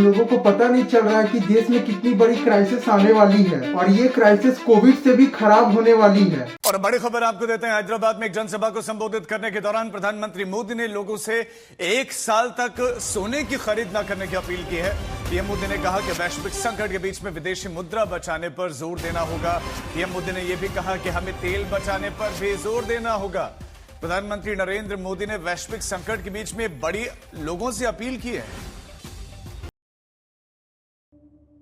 लोगों को पता नहीं चल रहा है कि देश में कितनी बड़ी क्राइसिस आने वाली है और ये क्राइसिस कोविड से भी खराब होने वाली है। और बड़ी खबर आपको देते हैं। हैदराबाद में एक जनसभा को संबोधित करने के दौरान प्रधानमंत्री मोदी ने लोगों से 1 साल तक सोने की खरीद न करने की अपील की है। पीएम मोदी ने कहा कि वैश्विक संकट के बीच में विदेशी मुद्रा बचाने पर जोर देना होगा। पीएम मोदी ने यह भी कहा कि हमें तेल बचाने पर भी जोर देना होगा। प्रधानमंत्री नरेंद्र मोदी ने वैश्विक संकट के बीच में बड़ी लोगों से अपील की है।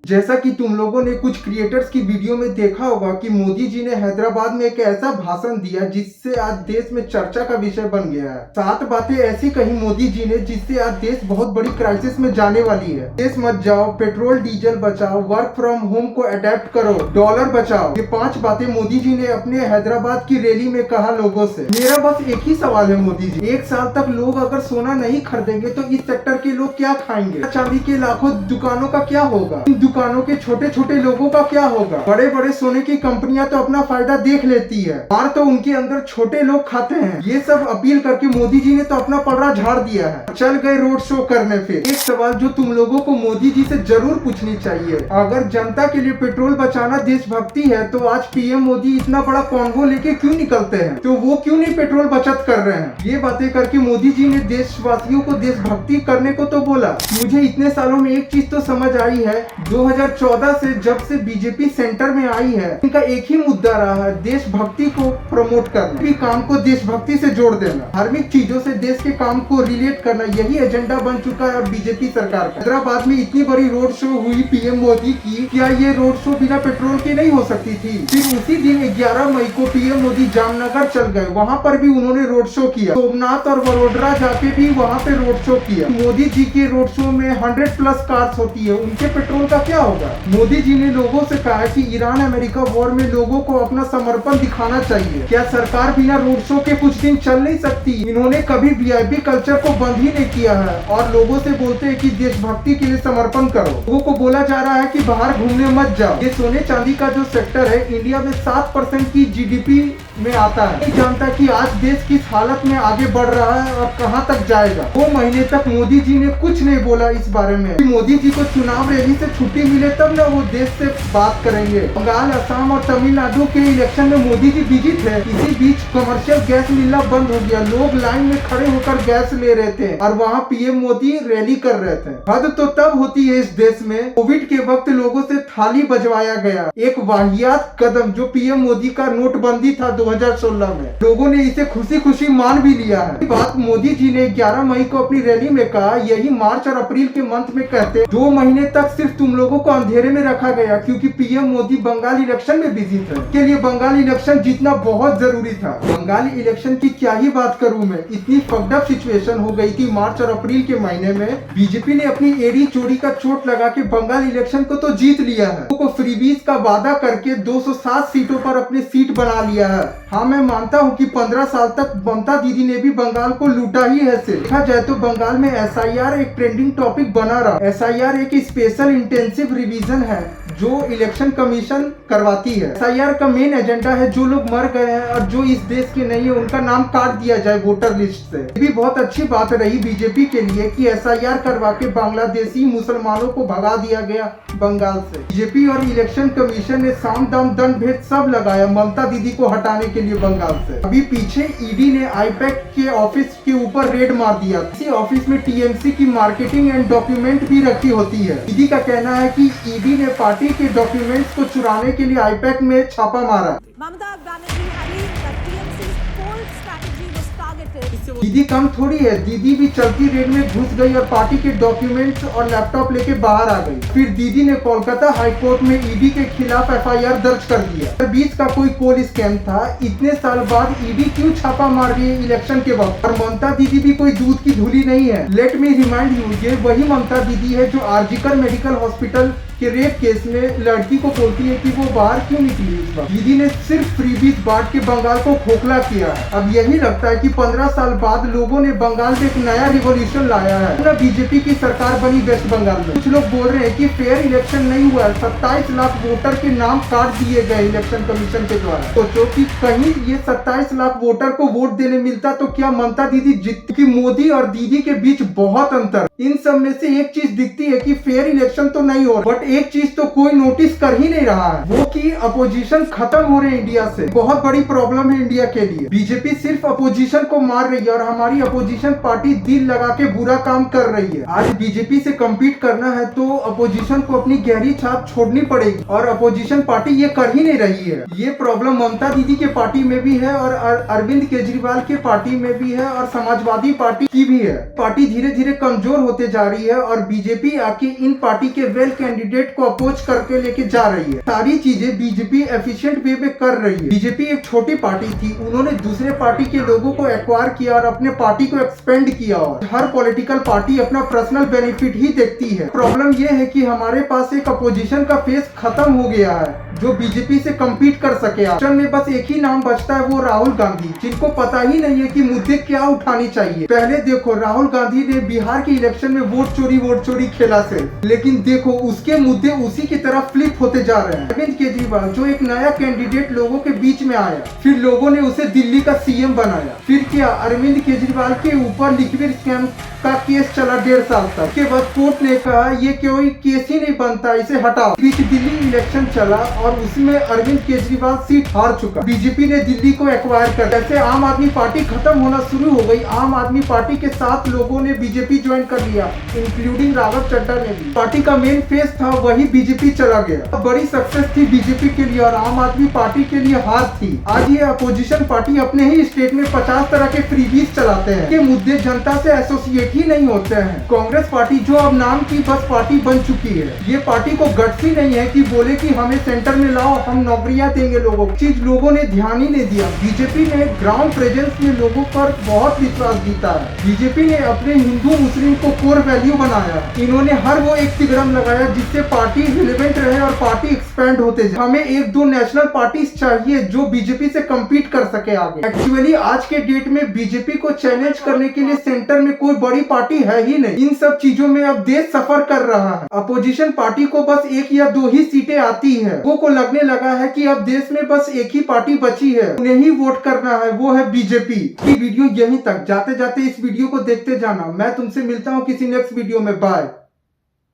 जैसा कि तुम लोगों ने कुछ क्रिएटर्स की वीडियो में देखा होगा कि मोदी जी ने हैदराबाद में एक ऐसा भाषण दिया जिससे आज देश में चर्चा का विषय बन गया है। 7 बातें ऐसी कही मोदी जी ने जिससे आज देश बहुत बड़ी क्राइसिस में जाने वाली है। देश मत जाओ, पेट्रोल डीजल बचाओ, वर्क फ्रॉम होम को अडेप्ट करो, डॉलर बचाओ। ये 5 बातें मोदी जी ने अपने हैदराबाद की रैली में कहा लोगों से। मेरा बस एक ही सवाल है मोदी जी, 1 साल तक लोग अगर सोना नहीं खरीदेंगे तो इस सेक्टर के लोग क्या खाएंगे? चांदी के लाखों दुकानों का क्या होगा? दुकानों के छोटे छोटे लोगों का क्या होगा? बड़े बड़े सोने की कंपनियां तो अपना फायदा देख लेती है, मार तो उनके अंदर छोटे लोग खाते हैं। ये सब अपील करके मोदी जी ने तो अपना पलड़ा झाड़ दिया है, चल गए रोड शो करने। फिर एक सवाल जो तुम लोगों को मोदी जी से जरूर पूछनी चाहिए, अगर जनता के लिए पेट्रोल बचाना देशभक्ति है तो आज पीएम मोदी इतना बड़ा कॉन्वो लेके क्यों निकलते हैं? तो वो क्यों नहीं पेट्रोल बचत कर रहे हैं? ये बातें करके मोदी जी ने देशवासियों को देशभक्ति करने को तो बोला। मुझे इतने सालों में एक चीज तो समझ आई है, 2014 से जब से बीजेपी सेंटर में आई है, इनका एक ही मुद्दा रहा है, देशभक्ति को प्रमोट करना, भी काम को देशभक्ति से जोड़ देना, धार्मिक चीजों से देश के काम को रिलेट करना। यही एजेंडा बन चुका है बीजेपी सरकार का। हैदराबाद में इतनी बड़ी रोड शो हुई पीएम मोदी की, क्या ये रोड शो बिना पेट्रोल के नहीं हो सकती थी? फिर उसी दिन 11 मई को पीएम मोदी जामनगर चल गए, वहाँ पर भी उन्होंने रोड शो किया। सोमनाथ और वडोदरा जाके भी वहाँ पे रोड शो किया। मोदी जी के रोड शो में 100+ कार्स होती है, उनके पेट्रोल का क्या होगा? मोदी जी ने लोगों से कहा कि ईरान अमेरिका वॉर में लोगों को अपना समर्पण दिखाना चाहिए। क्या सरकार बिना रोड शो के कुछ दिन चल नहीं सकती? इन्होंने कभी वीआईपी कल्चर को बंद ही नहीं किया है और लोगों से बोलते हैं कि देशभक्ति के लिए समर्पण करो। लोगों को बोला जा रहा है कि बाहर घूमने मत जाओ। ये सोने चांदी का जो सेक्टर है इंडिया में 7% की जीडीपी में आता है। नहीं जानता कि आज देश किस हालत में आगे बढ़ रहा है और कहां तक जाएगा। 2 महीने तक मोदी जी ने कुछ नहीं बोला इस बारे में। मोदी जी को चुनाव रैली से छुट्टी मिले तब ना वो देश से बात करेंगे। बंगाल, असम और तमिलनाडु के इलेक्शन में मोदी जी बिजी थे। इसी बीच कमर्शियल गैस मिलना बंद हो गया, लोग लाइन में खड़े होकर गैस ले रहे थे और वहाँ पीएम मोदी रैली कर रहे थे। हद तो तब होती है इस देश में, कोविड के वक्त लोगों से थाली बजवाया गया। एक वाहियात कदम जो पीएम मोदी का नोटबंदी था 2016 में, लोगों ने इसे खुशी खुशी मान भी लिया है। बात मोदी जी ने 11 मई को अपनी रैली में कहा, यही मार्च और अप्रैल के मंथ में कहते 2 महीने तक सिर्फ तुम लोगों को अंधेरे में रखा गया क्योंकि पीएम मोदी बंगाल इलेक्शन में बिजी थे। के लिए बंगाल इलेक्शन जीतना बहुत जरूरी था। बंगाल इलेक्शन की क्या ही बात करूं मैं, इतनी फक्ड अप सिचुएशन हो गई थी मार्च और अप्रैल के महीने में। बीजेपी ने अपनी एड़ी चोरी का चोट लगा के बंगाल इलेक्शन को तो जीत लिया है। लोगों को फ्रीबीज का वादा करके 207 सीटों पर अपने सीट बना लिया है। हाँ, मैं मानता हूँ कि 15 साल तक ममता दीदी ने भी बंगाल को लूटा ही है। देखा जाए तो बंगाल में एसआईआर एक ट्रेंडिंग टॉपिक बना रहा। एसआईआर एक स्पेशल इंटेंसिव रिवीजन है जो इलेक्शन कमीशन करवाती है। एसआईआर का मेन एजेंडा है जो लोग मर गए हैं और जो इस देश के नहीं है उनका नाम काट दिया जाए वोटर लिस्ट से। ये भी बहुत अच्छी बात रही बीजेपी के लिए कि एसआईआर करवा के बांग्लादेशी मुसलमानों को भगा दिया गया बंगाल से। बीजेपी और इलेक्शन कमीशन ने साम दाम दंड भेद सब लगाया ममता दीदी को हटाने के लिए बंगाल से। अभी पीछे ईडी ने आईपैक के ऑफिस के ऊपर रेड मार दिया। इसी ऑफिस में टीएमसी की मार्केटिंग एंड डॉक्यूमेंट भी रखी होती है। ईडी का कहना है कि ईडी ने पार्टी के डॉक्यूमेंट्स को चुराने के लिए आईपैक में छापा मारा। Mamata Banerjee agreed that TMC's whole strategy was targeted. दीदी कम थोड़ी है, दीदी भी चलती रेड में घुस गई और पार्टी के डॉक्यूमेंट्स और लैपटॉप लेके बाहर आ गई। फिर दीदी ने कोलकाता हाईकोर्ट में ईडी के खिलाफ एफआईआर दर्ज कर दिया। बीच का कोई कोल स्कैम था। इतने साल बाद ईडी क्यों छापा मार रही है इलेक्शन के वक्त? और ममता दीदी भी कोई दूध की धूली नहीं है। लेट मी रिमाइंड यू, ये वही ममता दीदी है जो आरजीकर मेडिकल हॉस्पिटल के रेप केस में लड़की को बोलती है कि वो बाहर क्यों निकली। इस बार दीदी ने सिर्फ फ्रीबीज बांट के बंगाल को खोखला किया है। अब यही लगता है कि 15 साल बाद लोगों ने बंगाल में एक नया रिवॉल्यूशन लाया है। पूरा बीजेपी की सरकार बनी वेस्ट बंगाल में। कुछ लोग बोल रहे हैं कि फेयर इलेक्शन नहीं हुआ है, 27 लाख वोटर के नाम काट दिए गए इलेक्शन कमीशन के द्वारा। सोचो कि कहीं ये 27 लाख वोटर को वोट देने मिलता तो क्या ममता दीदी जीतती? मोदी और दीदी के बीच बहुत अंतर। इन सब में से एक चीज दिखती है कि फेयर इलेक्शन तो नहीं हो रहा, बट एक चीज तो कोई नोटिस कर ही नहीं रहा है, वो कि अपोजिशन खत्म हो रहे हैं इंडिया से। बहुत बड़ी प्रॉब्लम है इंडिया के लिए। बीजेपी सिर्फ अपोजिशन को मार रही है और हमारी अपोजिशन पार्टी दिल लगा के बुरा काम कर रही है। आज बीजेपी से कम्पीट करना है तो अपोजिशन को अपनी गहरी छाप छोड़नी पड़ेगी और अपोजिशन पार्टी ये कर ही नहीं रही है। ये प्रॉब्लम ममता दीदी के पार्टी में भी है और अरविंद केजरीवाल के पार्टी में भी है और समाजवादी पार्टी की भी है। पार्टी धीरे धीरे कमजोर होते जा रही है और बीजेपी आके इन पार्टी के वेल कैंडिडेट को अपोज करके लेके जा रही है। सारी चीजें बीजेपी एफिशिएंट वे में कर रही है। बीजेपी एक छोटी पार्टी थी, उन्होंने दूसरे पार्टी के लोगों को एक्वायर किया और अपने पार्टी को एक्सपेंड किया और हर पॉलिटिकल पार्टी अपना पर्सनल बेनिफिट ही देखती है। प्रॉब्लम ये है कि हमारे पास एक अपोजिशन का फेस खत्म हो गया है जो बीजेपी से कम्पीट कर सके। ऑप्शन में बस एक ही नाम बचता है, वो राहुल गांधी, जिनको पता ही नहीं है कि मुद्दे क्या उठानी चाहिए। पहले देखो राहुल गांधी ने बिहार के इलेक्शन में वोट चोरी खेला से, लेकिन देखो उसके मुद्दे उसी की तरफ फ्लिप होते जा रहे हैं। अरविंद केजरीवाल जो एक नया कैंडिडेट लोगों के बीच में आया, फिर लोगों ने उसे दिल्ली का सीएम बनाया। फिर क्या अरविंद केजरीवाल के ऊपर लिक्विड स्कैम का केस चला 1.5 साल तक। के बाद कोर्ट ने कहा ये कोई केस ही नहीं बनता, इसे हटाओ। बीच दिल्ली इलेक्शन चला और उसमें अरविंद केजरीवाल सीट हार चुका। बीजेपी ने दिल्ली को एक्वायर कर, जैसे आम आदमी पार्टी खत्म होना शुरू हो गई, आम आदमी पार्टी के 7 लोगों ने बीजेपी ज्वाइन कर लिया, इंक्लूडिंग राघव चड्ढा ने भी। पार्टी का मेन फेस था वही बीजेपी चला गया। बड़ी सक्सेस थी बीजेपी के लिए और आम आदमी पार्टी के लिए हार थी। आज ये अपोजिशन पार्टी अपने ही स्टेट में 50 तरह के फ्रीबीज चलाते हैं। ये मुद्दे जनता से एसोसिएट ही नहीं होते हैं। कांग्रेस पार्टी जो अब नाम की बस पार्टी बन चुकी है, ये पार्टी को गट्स ही नहीं है कि बोले कि हमें सेंटर में लाओ, हम नौकरियां देंगे लोगों को। चीज लोगों ने ध्यान ही नहीं दिया। बीजेपी ने ग्राउंड प्रेजेंस में लोगों पर बहुत विश्वास जीता है। बीजेपी ने अपने हिंदू मुस्लिम को कोर वैल्यू बनाया। इन्होंने हर वो एक तिगड़म लगाया जिससे पार्टी रिलेवेंट रहे और पार्टी एक्सपेंड होते जाए। हमें 1-2 नेशनल पार्टीज चाहिए जो बीजेपी से कम्पीट कर सके आगे। एक्चुअली आज के डेट में बीजेपी को चैलेंज करने के लिए सेंटर में कोई बड़ी पार्टी है ही नहीं। इन सब चीजों में अब देश सफर कर रहा है। अपोजिशन पार्टी को बस 1 या 2 ही सीटें आती है। वो को लगने लगा है कि अब देश में बस एक ही पार्टी बची है, उन्हें ही वोट करना है, वो है बीजेपी। वीडियो यहीं तक, जाते जाते इस वीडियो को देखते जाना। मैं तुमसे मिलता हूँ किसी नेक्स्ट वीडियो में। बाय।